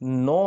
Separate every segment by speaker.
Speaker 1: 9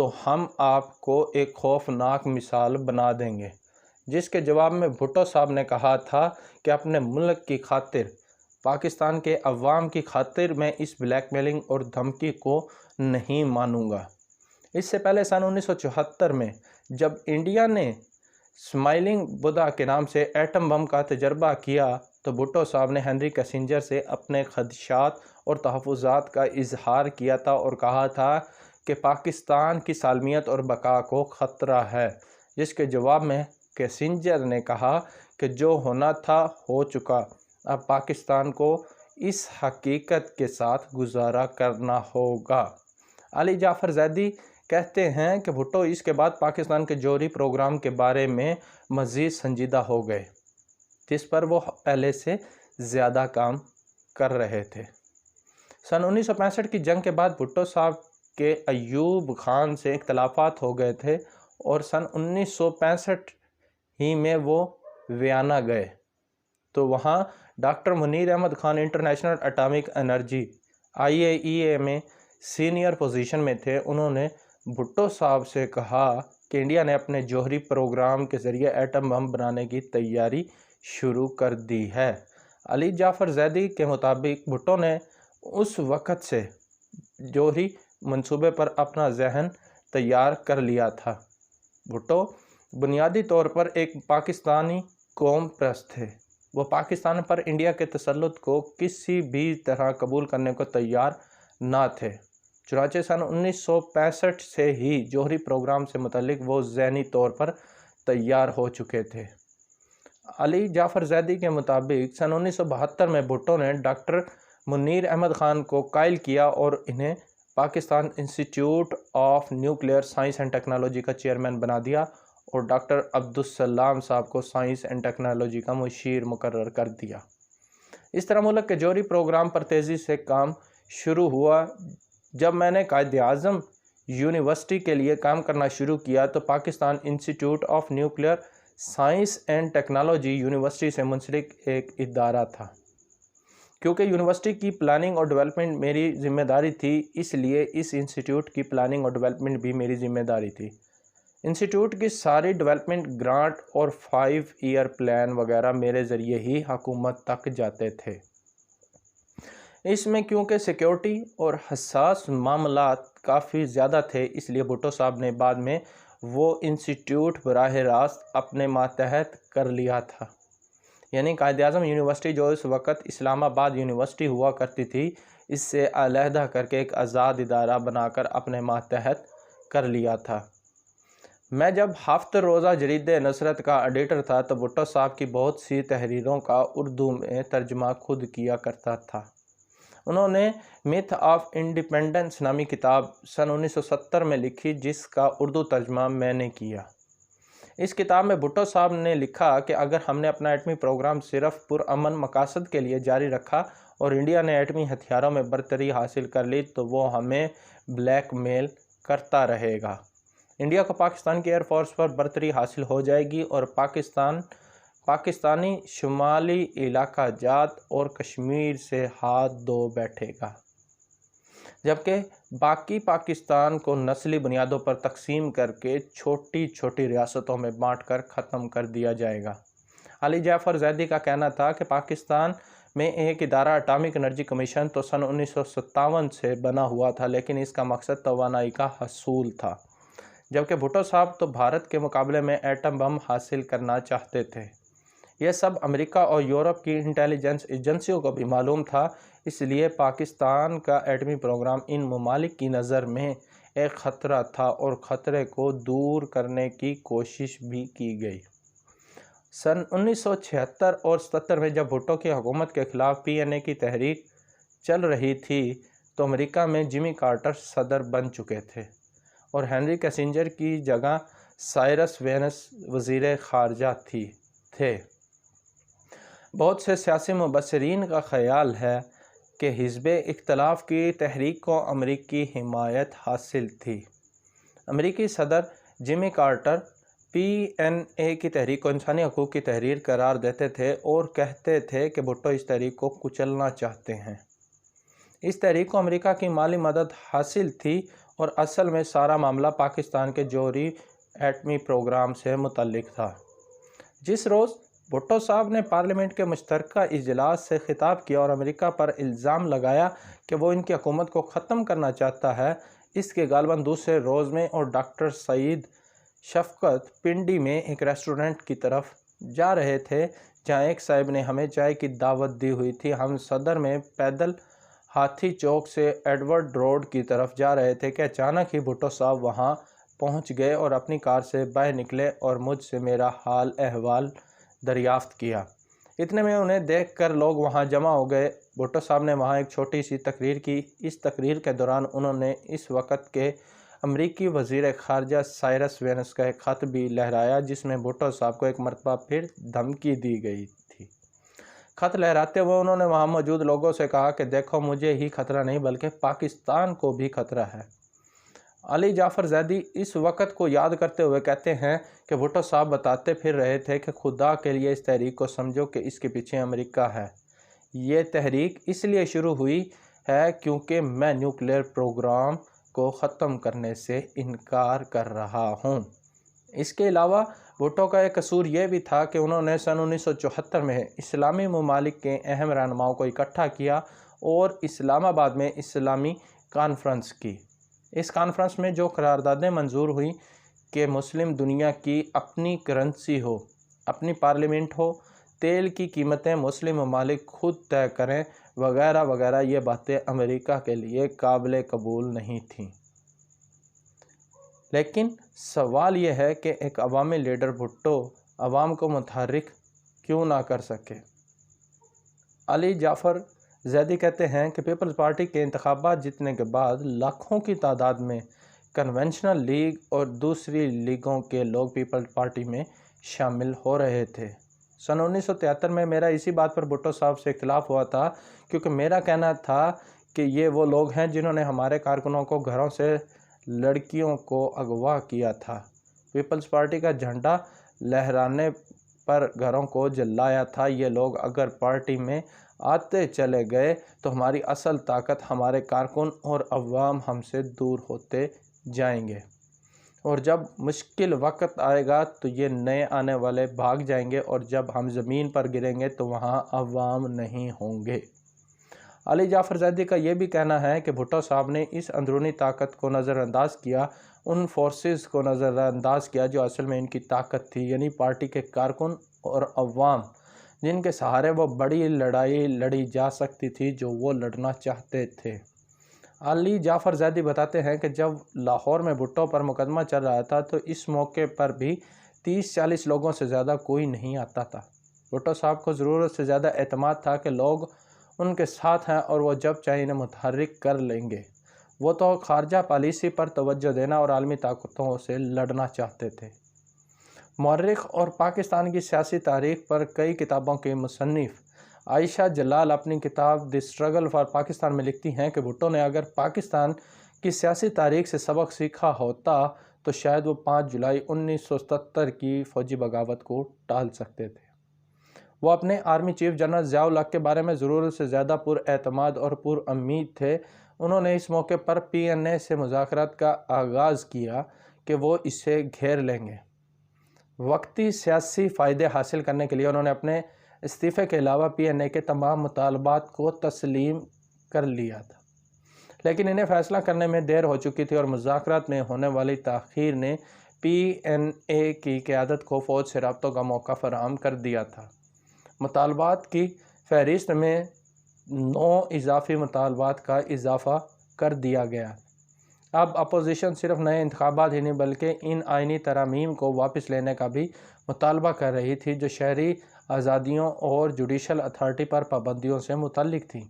Speaker 1: تو ہم آپ کو ایک خوفناک مثال بنا دیں گے، جس کے جواب میں بھٹو صاحب نے کہا تھا کہ اپنے ملک کی خاطر، پاکستان کے عوام کی خاطر میں اس بلیک میلنگ اور دھمکی کو نہیں مانوں گا۔ اس سے پہلے سن 1974 میں جب انڈیا نے اسمائلنگ بدھا کے نام سے ایٹم بم کا تجربہ کیا تو بھٹو صاحب نے ہنری کیسنجر سے اپنے خدشات اور تحفظات کا اظہار کیا تھا اور کہا تھا کہ پاکستان کی سالمیت اور بقا کو خطرہ ہے، جس کے جواب میں کیسنجر نے کہا کہ جو ہونا تھا ہو چکا، اب پاکستان کو اس حقیقت کے ساتھ گزارا کرنا ہوگا۔ علی جعفر زیدی کہتے ہیں کہ بھٹو اس کے بعد پاکستان کے جوہری پروگرام کے بارے میں مزید سنجیدہ ہو گئے، جس پر وہ پہلے سے زیادہ کام کر رہے تھے۔ سن 1965 کی جنگ کے بعد بھٹو صاحب کے ایوب خان سے اختلافات ہو گئے تھے اور سن 1965 ہی میں وہ ویانا گئے تو وہاں doctor Munir Ahmad Khan international atomic energy IAEA میں سینئر پوزیشن میں تھے۔ انہوں نے بھٹو صاحب سے کہا کہ انڈیا نے اپنے جوہری پروگرام کے ذریعے ایٹم بم بنانے کی تیاری شروع کر دی ہے۔ علی جعفر زیدی کے مطابق بھٹو نے اس وقت سے جوہری منصوبے پر اپنا ذہن تیار کر لیا تھا۔ بھٹو بنیادی طور پر ایک پاکستانی قوم پرست تھے۔ وہ پاکستان پر انڈیا کے تسلط کو کسی بھی طرح قبول کرنے کو تیار نہ تھے، چنانچہ سن 1965 سے ہی جوہری پروگرام سے متعلق وہ ذہنی طور پر تیار ہو چکے تھے۔ علی جعفر زیدی کے مطابق سن 1972 میں بھٹو نے ڈاکٹر منیر احمد خان کو قائل کیا اور انہیں پاکستان انسٹی ٹیوٹ of nuclear science and technology کا چیئرمین بنا دیا اور ڈاکٹر عبدالسلام صاحب کو سائنس اینڈ ٹیکنالوجی کا مشیر مقرر کر دیا۔ اس طرح ملک کے جوہری پروگرام پر تیزی سے کام شروع ہوا۔ جب میں نے قائد اعظم یونیورسٹی کے لیے کام کرنا شروع کیا تو پاکستان انسٹی ٹیوٹ of nuclear science and technology university سے منسلک ایک ادارہ تھا۔ کیونکہ یونیورسٹی کی پلاننگ اور ڈیولپمنٹ میری ذمہ داری تھی، اس لیے اس انسٹیٹیوٹ کی پلاننگ اور ڈیولپمنٹ بھی میری ذمہ داری تھی۔ انسٹیٹیوٹ کی ساری ڈیولپمنٹ گرانٹ اور 5 ایئر پلان وغیرہ میرے ذریعے ہی حکومت تک جاتے تھے۔ اس میں کیونکہ سیکیورٹی اور حساس معاملات کافی زیادہ تھے، اس لیے بھٹو صاحب نے بعد میں وہ انسٹیٹیوٹ براہ راست اپنے ماتحت کر لیا تھا۔ یعنی قائد اعظم یونیورسٹی جو اس وقت اسلام آباد یونیورسٹی ہوا کرتی تھی، اس سے علیحدہ کر کے ایک آزاد ادارہ بنا کر اپنے ماتحت کر لیا تھا۔ میں جب ہفتہ روزہ جریدہ نصرت کا ایڈیٹر تھا تو بھٹو صاحب کی بہت سی تحریروں کا اردو میں ترجمہ خود کیا کرتا تھا۔ انہوں نے میتھ آف انڈیپینڈنس نامی کتاب سن 1970 میں لکھی، جس کا اردو ترجمہ میں نے کیا۔ اس کتاب میں بھٹو صاحب نے لکھا کہ اگر ہم نے اپنا ایٹمی پروگرام صرف پرامن مقاصد کے لیے جاری رکھا اور انڈیا نے ایٹمی ہتھیاروں میں برتری حاصل کر لی تو وہ ہمیں بلیک میل کرتا رہے گا۔ انڈیا کو پاکستان کی ایئر فورس پر برتری حاصل ہو جائے گی اور پاکستانی شمالی علاقہ جات اور کشمیر سے ہاتھ دھو بیٹھے گا، جبکہ باقی پاکستان کو نسلی بنیادوں پر تقسیم کر کے چھوٹی چھوٹی ریاستوں میں بانٹ کر ختم کر دیا جائے گا۔ علی جعفر زیدی کا کہنا تھا کہ پاکستان میں ایک ادارہ اٹامک انرجی کمیشن تو سن 1957 سے بنا ہوا تھا، لیکن اس کا مقصد توانائی کا حصول تھا، جبکہ بھٹو صاحب تو بھارت کے مقابلے میں ایٹم بم حاصل کرنا چاہتے تھے۔ یہ سب امریکہ اور یورپ کی انٹیلیجنس ایجنسیوں کو بھی معلوم تھا، اس لیے پاکستان کا ایٹمی پروگرام ان ممالک کی نظر میں ایک خطرہ تھا اور خطرے کو دور کرنے کی کوشش بھی کی گئی۔ سن 1976 اور 77 میں جب بھٹو کی حکومت کے خلاف PNA کی تحریک چل رہی تھی تو امریکہ میں جمی کارٹر صدر بن چکے تھے اور ہنری کیسنجر کی جگہ سائرس وینس وزیر خارجہ تھے۔ بہت سے سیاسی مبصرین کا خیال ہے کہ حزب اختلاف کی تحریک کو امریکی حمایت حاصل تھی۔ امریکی صدر جمی کارٹر PNA کی تحریک کو انسانی حقوق کی تحریک قرار دیتے تھے اور کہتے تھے کہ بھٹو اس تحریک کو کچلنا چاہتے ہیں۔ اس تحریک کو امریکہ کی مالی مدد حاصل تھی اور اصل میں سارا معاملہ پاکستان کے جوہری ایٹمی پروگرام سے متعلق تھا۔ جس روز بھٹو صاحب نے پارلیمنٹ کے مشترکہ اجلاس سے خطاب کیا اور امریکہ پر الزام لگایا کہ وہ ان کی حکومت کو ختم کرنا چاہتا ہے، اس کے غالباً دوسرے روز میں اور ڈاکٹر سعید شفقت پنڈی میں ایک ریسٹورنٹ کی طرف جا رہے تھے جہاں ایک صاحب نے ہمیں چائے کی دعوت دی ہوئی تھی۔ ہم صدر میں پیدل ہاتھی چوک سے ایڈورڈ روڈ کی طرف جا رہے تھے کہ اچانک ہی بھٹو صاحب وہاں پہنچ گئے اور اپنی کار سے باہر نکلے اور مجھ سے میرا حال احوال دریافت کیا۔ اتنے میں انہیں دیکھ کر لوگ وہاں جمع ہو گئے۔ بھٹو صاحب نے وہاں ایک چھوٹی سی تقریر کی۔ اس تقریر کے دوران انہوں نے اس وقت کے امریکی وزیر خارجہ سائرس وینس کا ایک خط بھی لہرایا جس میں بھٹو صاحب کو ایک مرتبہ پھر دھمکی دی گئی تھی۔ خط لہراتے ہوئے انہوں نے وہاں موجود لوگوں سے کہا کہ دیکھو، مجھے ہی خطرہ نہیں بلکہ پاکستان کو بھی خطرہ ہے۔ علی جعفر زیدی اس وقت کو یاد کرتے ہوئے کہتے ہیں کہ بھٹو صاحب بتاتے پھر رہے تھے کہ خدا کے لیے اس تحریک کو سمجھو کہ اس کے پیچھے امریکہ ہے۔ یہ تحریک اس لیے شروع ہوئی ہے کیونکہ میں نیوکلیئر پروگرام کو ختم کرنے سے انکار کر رہا ہوں۔ اس کے علاوہ بھٹو کا ایک قصور یہ بھی تھا کہ انہوں نے سن 1974 میں اسلامی ممالک کے اہم رہنماؤں کو اکٹھا کیا اور اسلام آباد میں اسلامی کانفرنس کی۔ اس کانفرنس میں جو قراردادیں منظور ہوئیں کہ مسلم دنیا کی اپنی کرنسی ہو، اپنی پارلیمنٹ ہو، تیل کی قیمتیں مسلم ممالک خود طے کریں وغیرہ وغیرہ، یہ باتیں امریکہ کے لیے قابل قبول نہیں تھیں۔ لیکن سوال یہ ہے کہ ایک عوامی لیڈر بھٹو عوام کو متحرک کیوں نہ کر سکے؟ علی جعفر زیدی کہتے ہیں کہ پیپلز پارٹی کے انتخابات جیتنے کے بعد لاکھوں کی تعداد میں کنونشنل لیگ اور دوسری لیگوں کے لوگ پیپلز پارٹی میں شامل ہو رہے تھے۔ سن 1973 میں میرا اسی بات پر بھٹو صاحب سے اختلاف ہوا تھا کیونکہ میرا کہنا تھا کہ یہ وہ لوگ ہیں جنہوں نے ہمارے کارکنوں کو گھروں سے لڑکیوں کو اغوا کیا تھا، پیپلز پارٹی کا جھنڈا لہرانے پر گھروں کو جلایا تھا۔ یہ لوگ اگر پارٹی میں آتے چلے گئے تو ہماری اصل طاقت، ہمارے کارکن اور عوام ہم سے دور ہوتے جائیں گے، اور جب مشکل وقت آئے گا تو یہ نئے آنے والے بھاگ جائیں گے، اور جب ہم زمین پر گریں گے تو وہاں عوام نہیں ہوں گے۔ علی جعفر زیدی کا یہ بھی کہنا ہے کہ بھٹو صاحب نے اس اندرونی طاقت کو نظر انداز کیا، ان فورسز کو نظر انداز کیا جو اصل میں ان کی طاقت تھی، یعنی پارٹی کے کارکن اور عوام، جن کے سہارے وہ بڑی لڑائی لڑی جا سکتی تھی جو وہ لڑنا چاہتے تھے۔ علی جعفر زیدی بتاتے ہیں کہ جب لاہور میں بھٹو پر مقدمہ چل رہا تھا تو اس موقع پر بھی 30-40 لوگوں سے زیادہ کوئی نہیں آتا تھا۔ بھٹو صاحب کو ضرورت سے زیادہ اعتماد تھا کہ لوگ ان کے ساتھ ہیں اور وہ جب چاہے انہیں متحرک کر لیں گے۔ وہ تو خارجہ پالیسی پر توجہ دینا اور عالمی طاقتوں سے لڑنا چاہتے تھے۔ مورخ اور پاکستان کی سیاسی تاریخ پر کئی کتابوں کے مصنف عائشہ جلال اپنی کتاب دی اسٹرگل فار پاکستان میں لکھتی ہیں کہ بھٹو نے اگر پاکستان کی سیاسی تاریخ سے سبق سیکھا ہوتا تو شاید وہ 5 جولائی 1977 کی فوجی بغاوت کو ٹال سکتے تھے۔ وہ اپنے آرمی چیف جنرل ضیاء الحق کے بارے میں ضرورت سے زیادہ پر اعتماد اور پر امید تھے۔ انہوں نے اس موقع پر PNA سے مذاکرات کا آغاز کیا کہ وہ اسے گھیر لیں گے۔ وقتی سیاسی فائدے حاصل کرنے کے لیے انہوں نے اپنے استعفے کے علاوہ PNA کے تمام مطالبات کو تسلیم کر لیا تھا، لیکن انہیں فیصلہ کرنے میں دیر ہو چکی تھی اور مذاکرات میں ہونے والی تاخیر نے PNA کی قیادت کو فوج سے رابطوں کا موقع فراہم کر دیا تھا۔ مطالبات کی فہرست میں 9 اضافی مطالبات کا اضافہ کر دیا گیا۔ اب اپوزیشن صرف نئے انتخابات ہی نہیں بلکہ ان آئینی ترامیم کو واپس لینے کا بھی مطالبہ کر رہی تھی جو شہری آزادیوں اور جوڈیشل اتھارٹی پر پابندیوں سے متعلق تھیں۔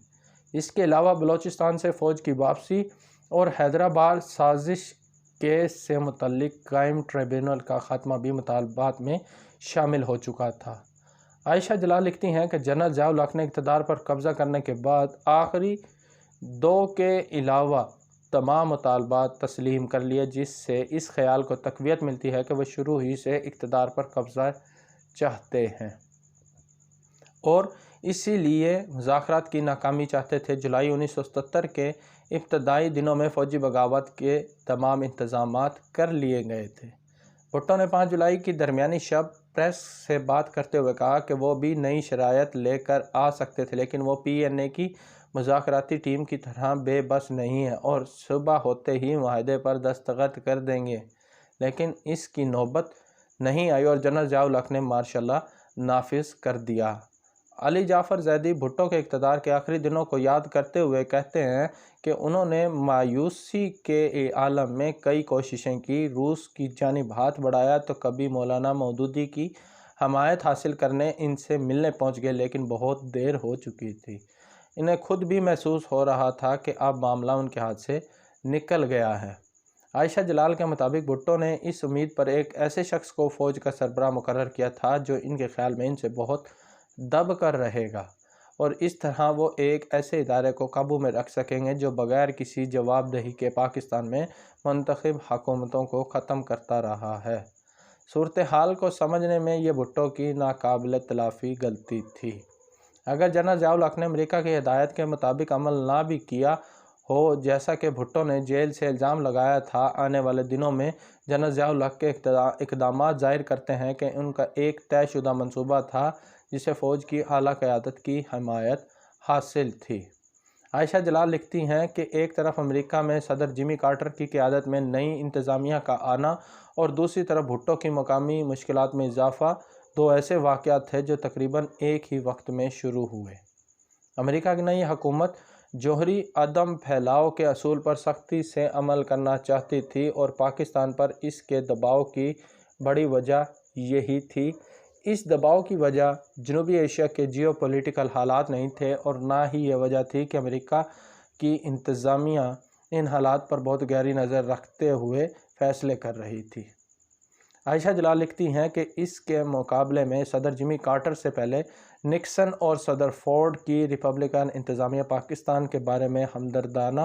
Speaker 1: اس کے علاوہ بلوچستان سے فوج کی واپسی اور حیدرآباد سازش کیس سے متعلق قائم ٹریبیونل کا خاتمہ بھی مطالبات میں شامل ہو چکا تھا۔ عائشہ جلال لکھتی ہیں کہ جنرل ضیاء الحق نے اقتدار پر قبضہ کرنے کے بعد آخری 2 کے علاوہ تمام مطالبات تسلیم کر لیے، جس سے اس خیال کو تقویت ملتی ہے کہ وہ شروع ہی سے اقتدار پر قبضہ چاہتے ہیں اور اسی لیے مذاکرات کی ناکامی چاہتے تھے۔ جولائی 1977 کے ابتدائی دنوں میں فوجی بغاوت کے تمام انتظامات کر لیے گئے تھے۔ بھٹو نے 5 جولائی کی درمیانی شب پریس سے بات کرتے ہوئے کہا کہ وہ بھی نئی شرائط لے کر آ سکتے تھے، لیکن وہ PNA کی مذاکراتی ٹیم کی طرح بے بس نہیں ہیں اور صبح ہوتے ہی معاہدے پر دستخط کر دیں گے۔ لیکن اس کی نوبت نہیں آئی اور جنرل ضیاء الحق نے مارشل لا نافذ کر دیا۔ علی جعفر زیدی بھٹو کے اقتدار کے آخری دنوں کو یاد کرتے ہوئے کہتے ہیں کہ انہوں نے مایوسی کے عالم میں کئی کوششیں کی، روس کی جانب ہاتھ بڑھایا تو کبھی مولانا مودودی کی حمایت حاصل کرنے ان سے ملنے پہنچ گئے، لیکن بہت دیر ہو چکی تھی۔ انہیں خود بھی محسوس ہو رہا تھا کہ اب معاملہ ان کے ہاتھ سے نکل گیا ہے۔ عائشہ جلال کے مطابق بھٹو نے اس امید پر ایک ایسے شخص کو فوج کا سربراہ مقرر کیا تھا جو ان کے خیال میں ان سے بہت دب کر رہے گا اور اس طرح وہ ایک ایسے ادارے کو قابو میں رکھ سکیں گے جو بغیر کسی جواب دہی کے پاکستان میں منتخب حکومتوں کو ختم کرتا رہا ہے۔ صورتحال کو سمجھنے میں یہ بھٹو کی ناقابل تلافی غلطی تھی۔ اگر جنرل ضیاء الحق نے امریکہ کی ہدایت کے مطابق عمل نہ بھی کیا ہو، جیسا کہ بھٹو نے جیل سے الزام لگایا تھا، آنے والے دنوں میں جنرل ضیاء الحق کے اقدامات ظاہر کرتے ہیں کہ ان کا ایک طے شدہ منصوبہ تھا جسے فوج کی اعلیٰ قیادت کی حمایت حاصل تھی۔ عائشہ جلال لکھتی ہیں کہ ایک طرف امریکہ میں صدر جمی کارٹر کی قیادت میں نئی انتظامیہ کا آنا اور دوسری طرف بھٹو کی مقامی مشکلات میں اضافہ، دو ایسے واقعات تھے جو تقریباً ایک ہی وقت میں شروع ہوئے۔ امریکہ کی نئی حکومت جوہری عدم پھیلاؤ کے اصول پر سختی سے عمل کرنا چاہتی تھی اور پاکستان پر اس کے دباؤ کی بڑی وجہ یہی تھی۔ اس دباؤ کی وجہ جنوبی ایشیا کے جیو پولیٹیکل حالات نہیں تھے اور نہ ہی یہ وجہ تھی کہ امریکہ کی انتظامیہ ان حالات پر بہت گہری نظر رکھتے ہوئے فیصلے کر رہی تھی۔ عائشہ جلال لکھتی ہیں کہ اس کے مقابلے میں صدر جمی کارٹر سے پہلے نکسن اور صدر فورڈ کی ریپبلکن انتظامیہ پاکستان کے بارے میں ہمدردانہ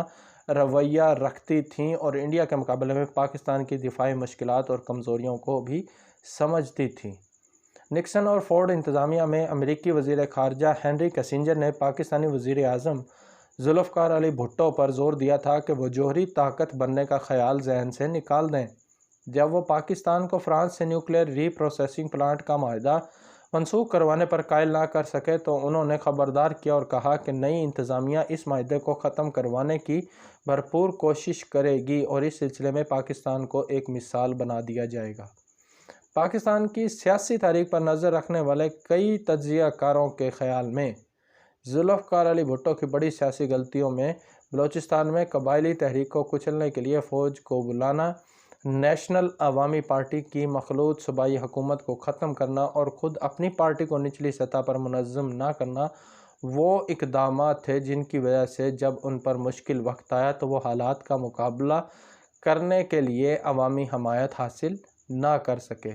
Speaker 1: رویہ رکھتی تھیں اور انڈیا کے مقابلے میں پاکستان کی دفاعی مشکلات اور کمزوریوں کو بھی سمجھتی تھیں۔ نکسن اور فورڈ انتظامیہ میں امریکی وزیر خارجہ ہنری کسنجر نے پاکستانی وزیر اعظم ذوالفقار علی بھٹو پر زور دیا تھا کہ وہ جوہری طاقت بننے کا خیال ذہن سے نکال دیں۔ جب وہ پاکستان کو فرانس سے نیوکلیئر ری پروسیسنگ پلانٹ کا معاہدہ منسوخ کروانے پر قائل نہ کر سکے تو انہوں نے خبردار کیا اور کہا کہ نئی انتظامیہ اس معاہدے کو ختم کروانے کی بھرپور کوشش کرے گی اور اس سلسلے میں پاکستان کو ایک مثال بنا دیا جائے گا۔ پاکستان کی سیاسی تاریخ پر نظر رکھنے والے کئی تجزیہ کاروں کے خیال میں ذوالفقار علی بھٹو کی بڑی سیاسی غلطیوں میں بلوچستان میں قبائلی تحریک کو کچلنے کے لیے فوج کو بلانا، نیشنل عوامی پارٹی کی مخلوط صوبائی حکومت کو ختم کرنا اور خود اپنی پارٹی کو نچلی سطح پر منظم نہ کرنا وہ اقدامات تھے جن کی وجہ سے جب ان پر مشکل وقت آیا تو وہ حالات کا مقابلہ کرنے کے لیے عوامی حمایت حاصل نہ کر سکے۔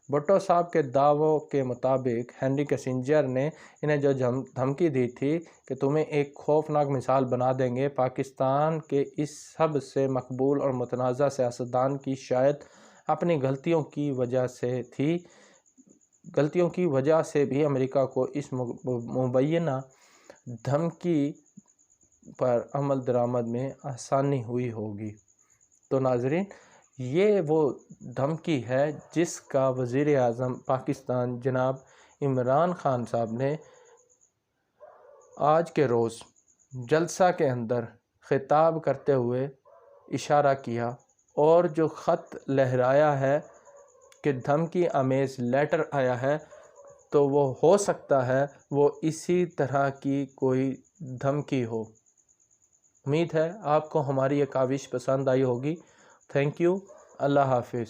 Speaker 1: بھٹو صاحب کے دعووں کے مطابق ہنری کسنجر نے انہیں جو دھمکی دی تھی کہ تمہیں ایک خوفناک مثال بنا دیں گے، پاکستان کے اس سب سے مقبول اور متنازع سیاستدان کی شاید اپنی غلطیوں کی وجہ سے بھی امریکہ کو اس مبینہ دھمکی پر عمل درآمد میں آسانی ہوئی ہوگی۔ تو ناظرین، یہ وہ دھمکی ہے جس کا وزیر اعظم پاکستان جناب عمران خان صاحب نے آج کے روز جلسہ کے اندر خطاب کرتے ہوئے اشارہ کیا اور جو خط لہرایا ہے کہ دھمکی آمیز لیٹر آیا ہے، تو وہ ہو سکتا ہے وہ اسی طرح کی کوئی دھمکی ہو۔ امید ہے آپ کو ہماری یہ کاوش پسند آئی ہوگی۔ Thank you. اللہ حافظ۔